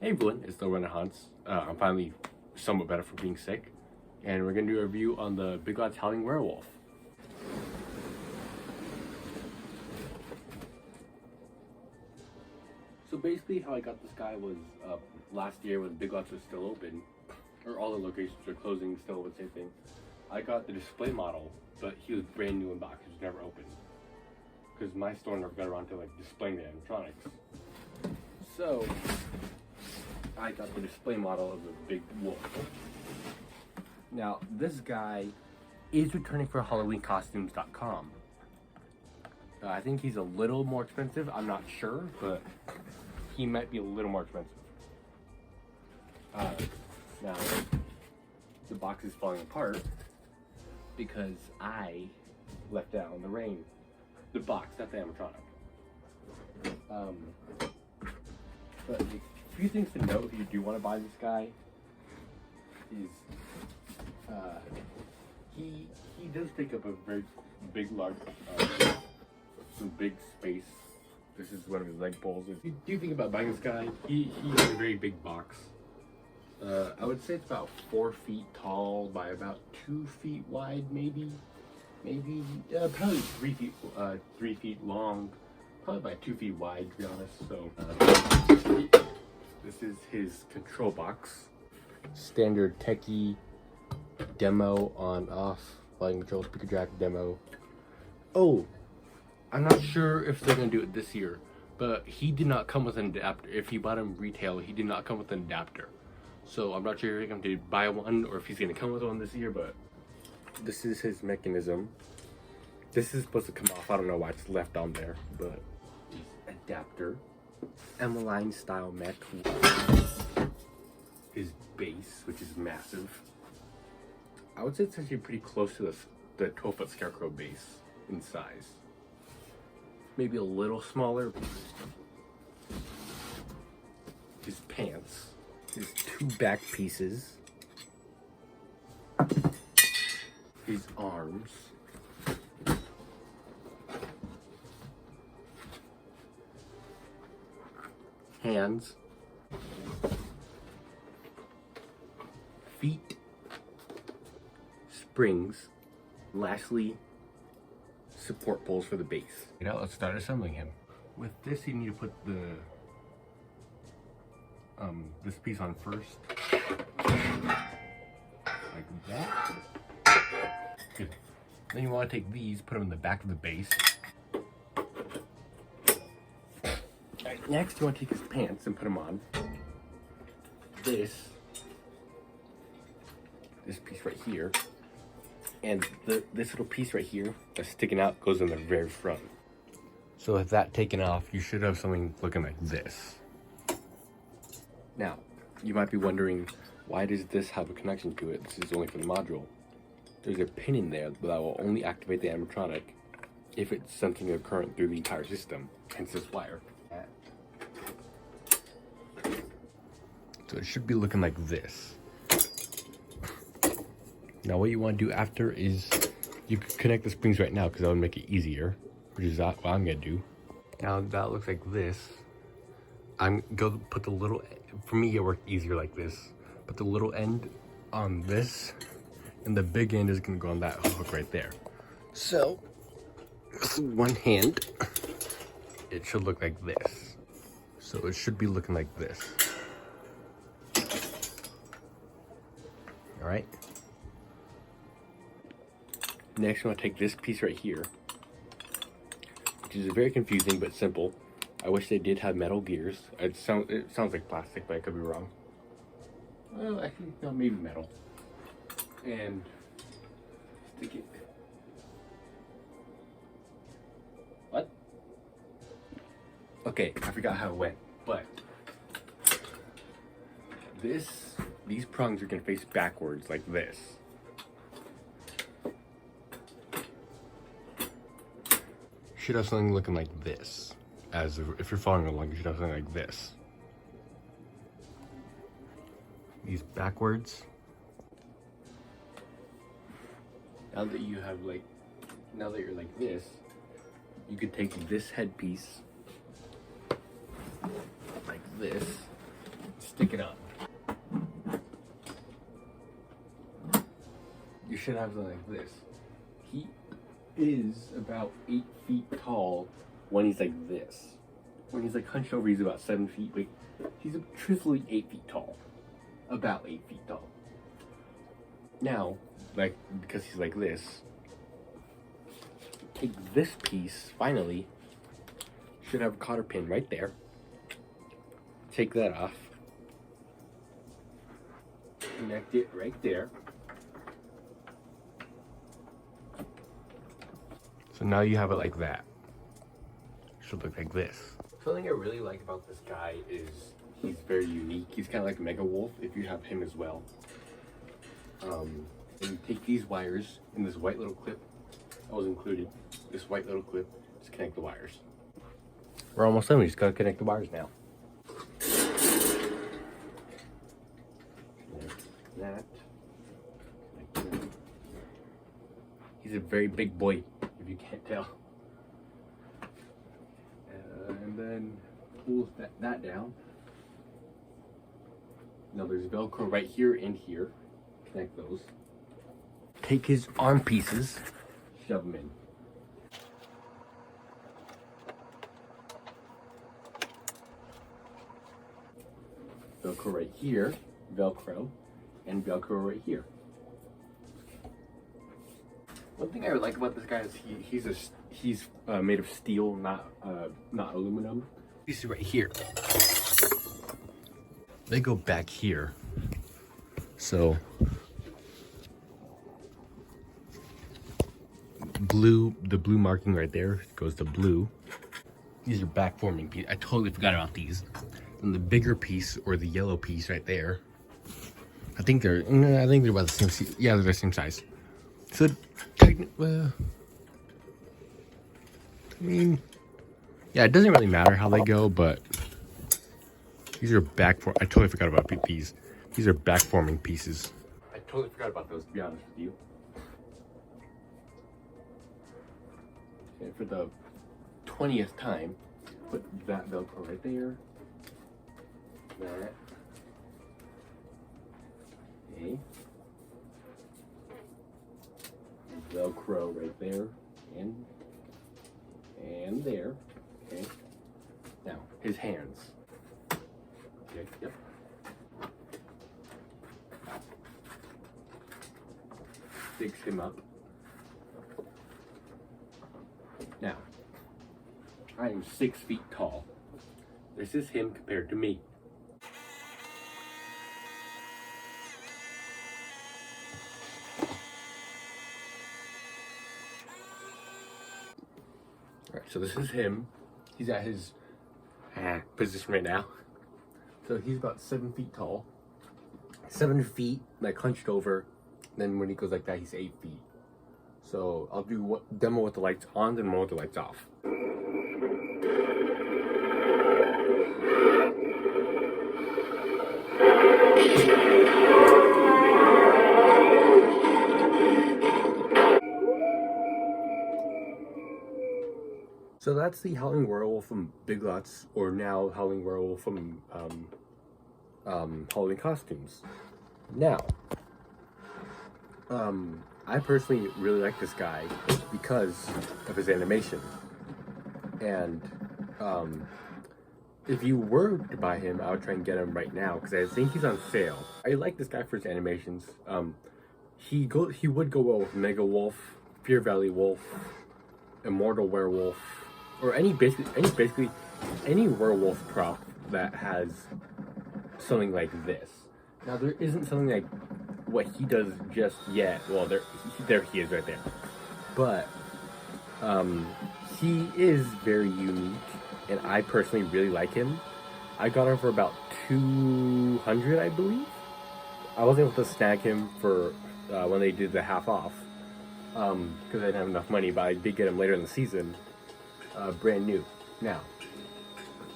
Hey everyone, it's the Runner Hans. I'm finally somewhat better for being sick, and we're gonna do a review on the Big Lots Howling Werewolf. So basically, how I got this guy was last year when Big Lots was still open, or all the locations were closing, still the same thing. I got the display model, but he was brand new in box. He was never opened because my store never got around to like displaying the animatronics. So I got the display model of the big wolf. Now, this guy is returning for HalloweenCostumes.com. I think he's a little more expensive. I'm not sure, but he might be a little more expensive. Now, the box is falling apart because I left it out in the rain. The box, not the animatronic. But a few things to note if you do want to buy this guy is he does take up a very big, large, some big space. This is one of his leg poles. If you do think about buying this guy, he has a very big box. I would say it's about 4 feet tall by about 2 feet wide, maybe probably 3 feet long, probably by 2 feet wide, to be honest. So this is his control box. Standard techie demo on off, volume control, speaker jack demo. Oh, I'm not sure if they're gonna do it this year, but he did not come with an adapter. If you bought him retail, he did not come with an adapter. So I'm not sure if you're going to buy one or if he's going to come with one this year, but this is his mechanism. This is supposed to come off. I don't know why it's left on there, but adapter. M-line style mech. His base, which is massive. I would say it's actually pretty close to the 12-foot scarecrow base in size. Maybe a little smaller. His pants. His 2 back pieces, his arms, hands, feet, springs, lastly, support poles for the base. Now let's start assembling him. With this, you need to put this piece on first, like that. Good. Then you want to take these, put them in the back of the base. Alright, next you want to take his pants and put them on. This piece right here, and this little piece right here that's sticking out goes in the very front. So with that taken off, you should have something looking like this. Now, you might be wondering, why does this have a connection to it? This is only for the module. There's a pin in there that will only activate the animatronic if it's sensing a current through the entire system, hence this wire. So it should be looking like this. Now what you want to do after is, you can connect the springs right now because that would make it easier, which is what I'm going to do. Now that looks like this. I'm going to put the little, for me it worked easier like this. Put the little end on this, and the big end is going to go on that hook right there. So, with one hand, it should look like this. So it should be looking like this. Alright. Next, I'm going to take this piece right here, which is very confusing but simple. I wish they did have metal gears. It sounds like plastic, but I could be wrong. Well, actually, no, maybe metal. And stick it. What? Okay, I forgot how it went, but these prongs are gonna face backwards like this. Should have something looking like this. If you're following along, you should have something like this. These backwards. Now that you're like this, you could take this headpiece like this, stick it on. You should have something like this. He is about 8 feet tall when he's like this. When he's like hunched over, he's about 7 feet. Wait, he's truthfully 8 feet tall. About 8 feet tall. Now, like, because he's like this, take this piece, finally, should have a cotter pin right there. Take that off. Connect it right there. So now you have it like that. Should look like this. Something I really like about this guy is he's very unique. He's kind of like a mega wolf if you have him as well. And you take these wires in this white little clip that was included. This white little clip, just connect the wires. We're almost done. We just gotta connect the wires now. Connect that. Connect that. He's a very big boy, if you can't tell. And then pull that down. Now there's Velcro right here and here. Connect those. Take his arm pieces, shove them in. Velcro right here, Velcro, and Velcro right here. One thing I like about this guy is he's made of steel, not aluminum. These right here. They go back here. So the blue marking right there goes to blue. These are back forming pieces. I totally forgot about these. And the bigger piece, or the yellow piece right there, I think they're about the same. Yeah, they're the same size. So I mean, yeah, it doesn't really matter how they go, but these are back for. I totally forgot about these. These are back forming pieces. I totally forgot about those, to be honest with you. And for the 20th time, put that Velcro right there. That. Okay. Velcro right there. And there. Okay. Now, his hands. Okay, yep. Fix him up. Now, I am 6 feet tall. This is him compared to me. Alright, so this is him. He's at his position right now. So he's about 7 feet tall. 7 feet, like hunched over. Then when he goes like that, he's 8 feet. So I'll do demo with the lights on, then one with the lights off. So that's the Howling Werewolf from Big Lots, or now Howling Werewolf from Halloween Costumes. Now, I personally really like this guy because of his animation. And if you were to buy him, I would try and get him right now because I think he's on sale. I like this guy for his animations. He would go well with Mega Wolf, Fear Valley Wolf, Immortal Werewolf, or basically any werewolf prop that has something like this. Now there isn't something like what he does just yet. Well, there he is right there. But he is very unique, and I personally really like him. I got him for about $200, I believe. I wasn't able to snag him for when they did the half off because I didn't have enough money, but I did get him later in the season, brand new. Now,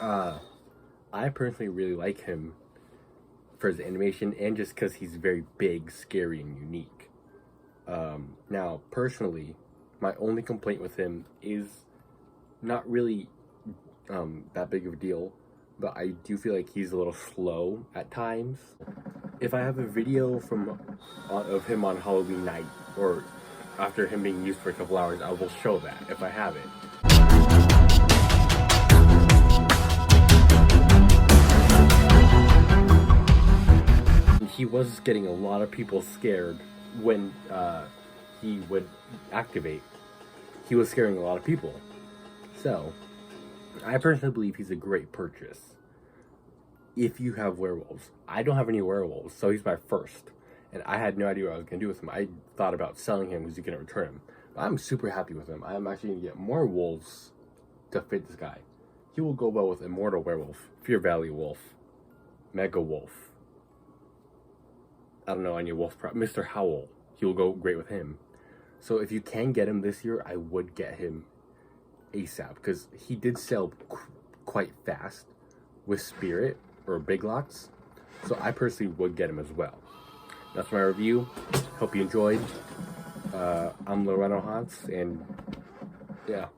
I personally really like him for his animation and just because he's very big, scary, and unique. Now, personally, my only complaint with him is not really that big of a deal, but I do feel like he's a little slow at times. If I have a video of him on Halloween night, or after him being used for a couple hours, I will show that if I have it. He was getting a lot of people scared when he would activate. He was scaring a lot of people. So, I personally believe he's a great purchase if you have werewolves. I don't have any werewolves, so he's my first. And I had no idea what I was going to do with him. I thought about selling him because you can return him. But I'm super happy with him. I'm actually going to get more wolves to fit this guy. He will go well with Immortal Werewolf, Fear Valley Wolf, Mega Wolf. I don't know any wolf Mr. Howl. He will go great with him. So if you can get him this year, I would get him ASAP, because he did sell quite fast with Spirit or Big Lots. So I personally would get him as well. That's my review. Hope you enjoyed. I'm Loreno Hans, and yeah.